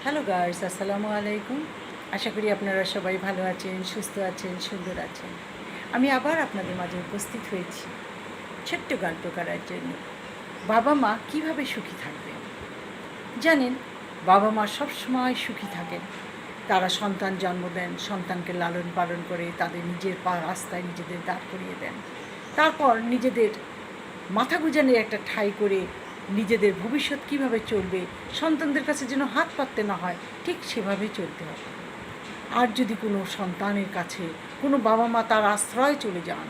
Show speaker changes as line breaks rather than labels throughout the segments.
Hello guys, আসসালামু আলাইকুম। আশা করি আপনারা সবাই ভালো আছেন, সুস্থ আছেন, সুন্দর আছেন। আমি আবার আপনাদের মাঝে উপস্থিত হয়েছি ছোট্ট গল্প করার জন্য। বাবা মা কীভাবে সুখী থাকবেন? জানেন, বাবা মা সবসময় সুখী থাকেন। তারা সন্তান জন্ম দেন, সন্তানকে লালন পালন করে তাদের নিজের রাস্তায় নিজেদের দাঁড় করিয়ে দেন। তারপর নিজেদের মাথা গুঁজানোর একটা ঠাঁই করে নিজেদের ভবিষ্যৎ কীভাবে চলবে, সন্তানদের কাছে যেন হাত পাততে না হয়, ঠিক সেভাবে চলতে হবে। আর যদি কোনো সন্তানের কাছে কোনো বাবা মা তার আশ্রয় চলে যান,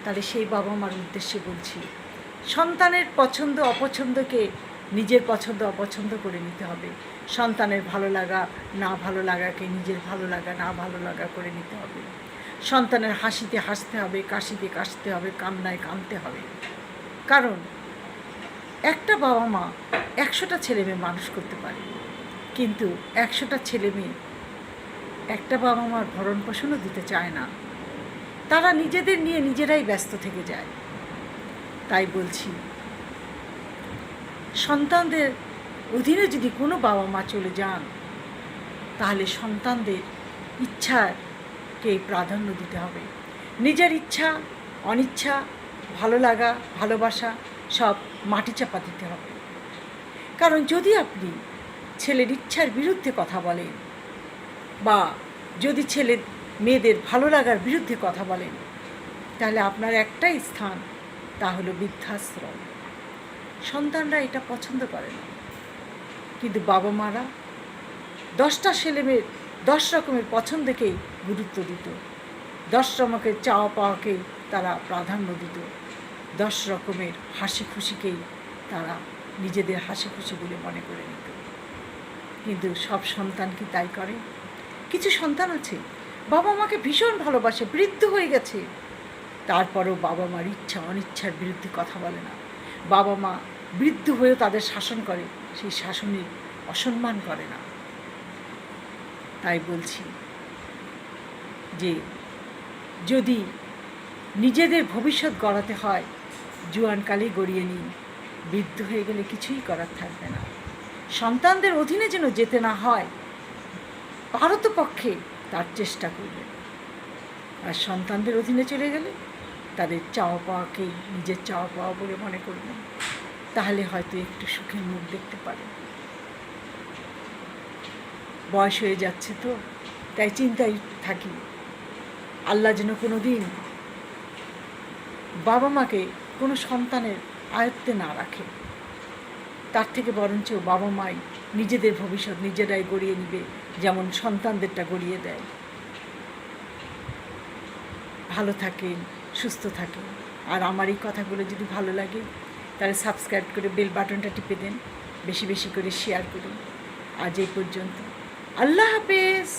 তাহলে সেই বাবা মার উদ্দেশ্যে বলছি, সন্তানের পছন্দ অপছন্দকে নিজের পছন্দ অপছন্দ করে নিতে হবে। সন্তানের ভালো লাগা না ভালো লাগাকে নিজের ভালো লাগা না ভালো লাগা করে নিতে হবে। সন্তানের হাসিতে হাসতে হবে, কাশিতে কাশতে হবে, কান্নায় কাঁদতে হবে। কারণ একটা বাবা মা 100টা ছেলে মেয়ে মানুষ করতে পারে, কিন্তু 100টা ছেলে মেয়ে একটা বাবা মার ভরণ পোষণও দিতে চায় না। তারা নিজেদের নিয়ে নিজেরাই ব্যস্ত থেকে যায়। তাই বলছি, সন্তানদের অধীনে যদি কোনো বাবা মা চলে যান, তাহলে সন্তানদের ইচ্ছাকে প্রাধান্য দিতে হবে। নিজের ইচ্ছা অনিচ্ছা, ভালো লাগা ভালোবাসা সব মাটি চাপা দিতে হবে। কারণ যদি আপনি ছেলের ইচ্ছার বিরুদ্ধে কথা বলেন, বা যদি ছেলে মেয়েদের ভালো লাগার বিরুদ্ধে কথা বলেন, তাহলে আপনার একটাই স্থান, তা হলো বৃদ্ধাশ্রম। সন্তানরা এটা পছন্দ করে না, কিন্তু বাবা মারা 10টা ছেলে মেয়ের 10 রকমের পছন্দকেই গুরুত্ব দিত, 10 রকমের চাওয়া পাওয়াকেই তারা প্রাধান্য দিত, 10 রকমের হাসি খুশিকেই তারা নিজেদের হাসি খুশি বলে মনে করে নিত। কিন্তু সব সন্তান কি তাই করে? কিছু সন্তান আছে বাবা মাকে ভীষণ ভালোবাসে, বৃদ্ধ হয়ে গেছে, তারপরেও বাবা মার ইচ্ছা অনিচ্ছার বিরুদ্ধে কথা বলে না। বাবা মা বৃদ্ধ হয়েও তাদের শাসন করে, সেই শাসনের অসম্মান করে না। তাই বলছি যে যদি নিজেদের ভবিষ্যৎ গড়াতে হয়, জোয়ানকালেই গড়িয়ে নিন, বৃদ্ধ হয়ে গেলে কিছুই করার থাকবে না। সন্তানদের অধীনে যেন যেতে না হয়, পারতপক্ষে তার চেষ্টা করবেন। আর সন্তানদের অধীনে চলে গেলে তাদের চাওয়া পাওয়াকেই নিজের চাওয়া পাওয়া বলে মনে করবেন, তাহলে হয়তো একটু সুখের মুখ দেখতে পারেন। বয়স হয়ে যাচ্ছে তো, তাই চিন্তায় থাকি, আল্লাহ যেন কোনো দিন বাবা মাকে কোনো সন্তানের আয়ত্তে না রাখে। তার থেকে বরঞ্চ বাবা মাই নিজেদের ভবিষ্যৎ নিজেরাই গড়িয়ে নিবে, যেমন সন্তানদেরটা গড়িয়ে দেয়। ভালো থাকেন, সুস্থ থাকেন। আর আমার এই কথাগুলো যদি ভালো লাগে, তাহলে সাবস্ক্রাইব করে বেল বাটনটা টিপে দেন, বেশি বেশি করে শেয়ার করুন। আজ এই পর্যন্ত, আল্লাহ হাফেজ।